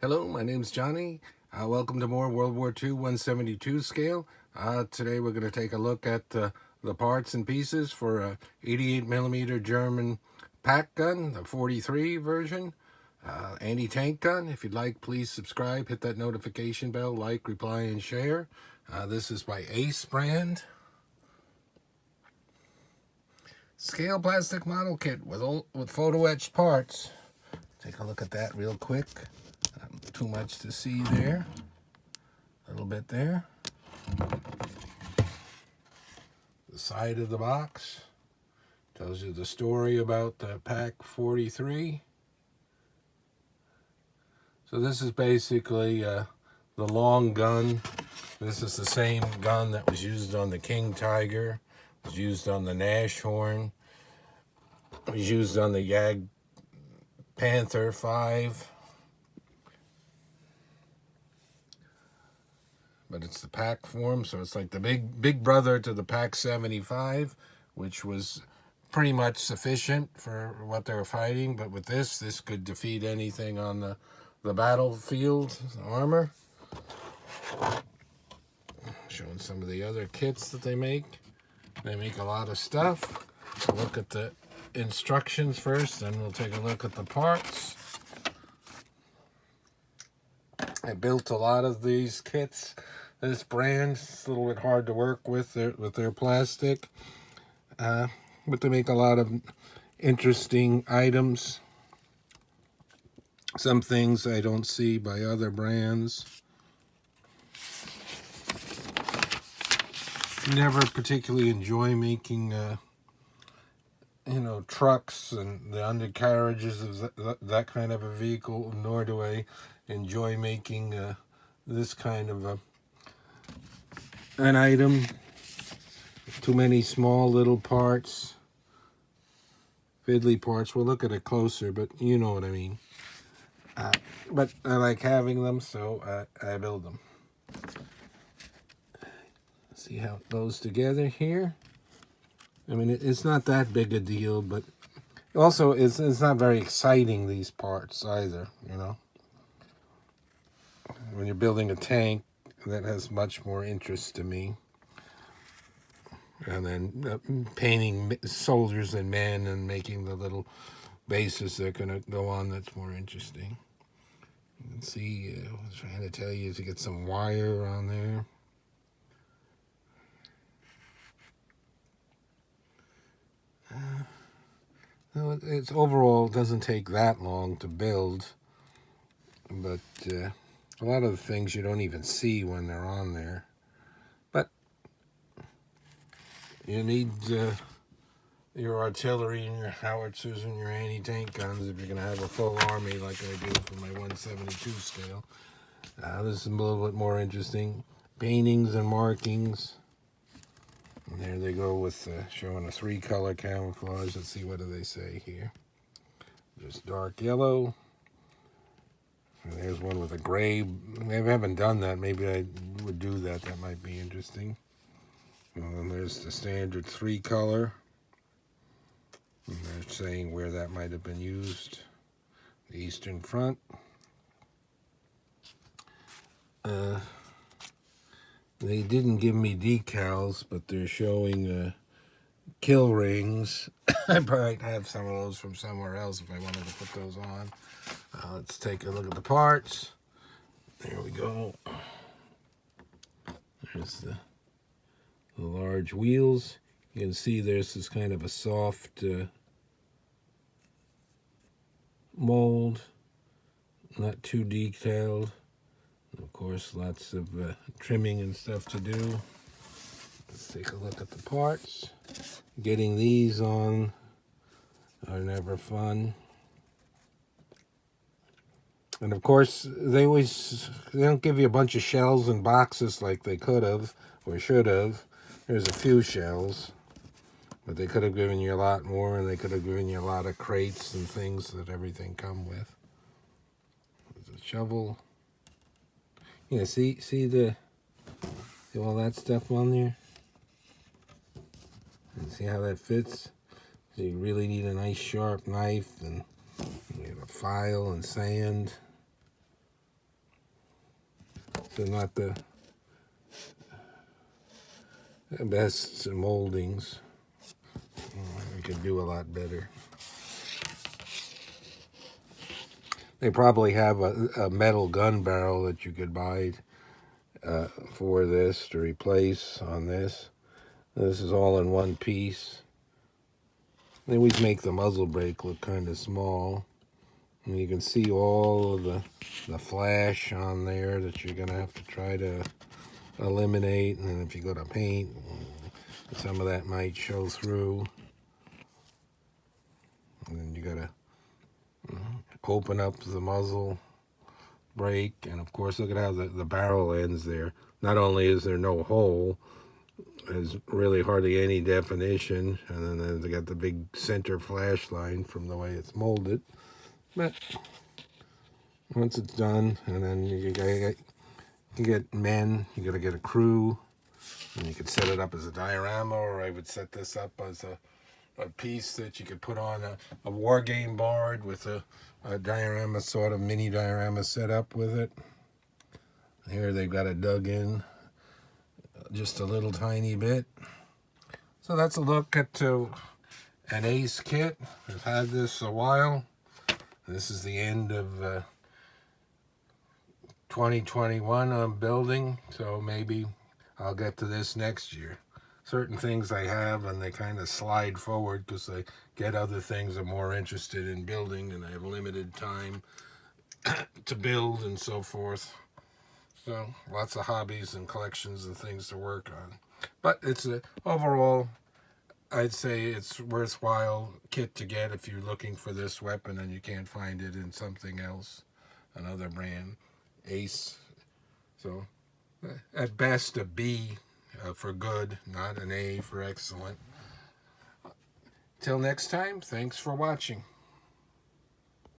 Hello, my name's Johnny. Welcome to more World War II 172 scale. Today we're going to take a look at the parts and pieces for a 88mm German PAK gun, the 43 version, anti-tank gun. If you'd like, please subscribe, hit that notification bell, like, reply, and share. This is by Ace brand. Scale plastic model kit with photo etched parts. Take a look at that real quick. Too much to see there. A little bit there. The side of the box tells you the story about the PAK 43. So this is basically the long gun. This is the same gun that was used on the King Tiger, was used on the Nashorn, was used on the Jag Panther 5. But it's the PAK form, so it's like the big brother to the PAK 75, which was pretty much sufficient for what they were fighting. But with this could defeat anything on the battlefield armor. Showing some of the other kits that they make. They make a lot of stuff. We'll look at the instructions first, then we'll take a look at the parts. I built a lot of these kits. This brand is a little bit hard to work with their plastic, but they make a lot of interesting items. Some things I don't see by other brands. Never particularly enjoy making, trucks and the undercarriages of that kind of a vehicle, nor do I enjoy making this kind of an item. Too many small little parts, fiddly parts. We'll look at it closer, but you know what I mean. But I like having them, so I build them. See how it goes together here. I mean, it's not that big a deal, but also it's not very exciting, these parts either, you know. When you're building a tank, that has much more interest to me. And then painting soldiers and men and making the little bases that are going to go on, that's more interesting. You can see, I was trying to tell you to get some wire on there. It's overall doesn't take that long to build, but a lot of the things you don't even see when they're on there. But you need your artillery and your howitzers and your anti-tank guns if you're going to have a full army like I do for my 172 scale. This is a little bit more interesting. Paintings and markings. And there they go with showing a 3-color camouflage. Let's see, what do they say here? Just dark yellow. And there's one with a gray. Maybe I haven't done that. Maybe I would do that. That might be interesting. And there's the standard 3-color. And they're saying where that might have been used. The Eastern Front. They didn't give me decals, but they're showing kill rings. I might have some of those from somewhere else if I wanted to put those on. Let's take a look at the parts. There we go. There's the large wheels. You can see there's this kind of a soft mold, not too detailed. Of course, lots of trimming and stuff to do. Let's take a look at the parts. Getting these on are never fun. And of course, they don't give you a bunch of shells and boxes like they could have or should have. There's a few shells, but they could have given you a lot more, and they could have given you a lot of crates and things that everything come with. There's a shovel. Yeah, see all that stuff on there? And see how that fits? So you really need a nice sharp knife, and you have a file and sand. So not the best moldings. We could do a lot better. They probably have a metal gun barrel that you could buy for this to replace on this. This is all in one piece. They always make the muzzle brake look kind of small. And you can see all of the flash on there that you're going to have to try to eliminate. And then if you go to paint, some of that might show through. And then you got to open up the muzzle brake. And of course, look at how the barrel ends there. Not only is there no hole, there's really hardly any definition. And then they got the big center flash line from the way it's molded. But once it's done, and then you get men, you gotta get a crew, and you could set it up as a diorama, or I would set this up as a piece that you could put on a war game board with a diorama, sort of mini diorama set up with it. Here they've got it dug in just a little tiny bit. So that's a look at an Ace kit. I've had this a while. This is the end of 2021 I'm building, so maybe I'll get to this next year. Certain things I have, and they kind of slide forward because I get other things I'm more interested in building, and I have limited time to build and so forth. So lots of hobbies and collections and things to work on. But it's overall, I'd say it's worthwhile kit to get if you're looking for this weapon and you can't find it in something else, another brand. Ace. So at best a B for good, not an A for excellent. Till next time, thanks for watching.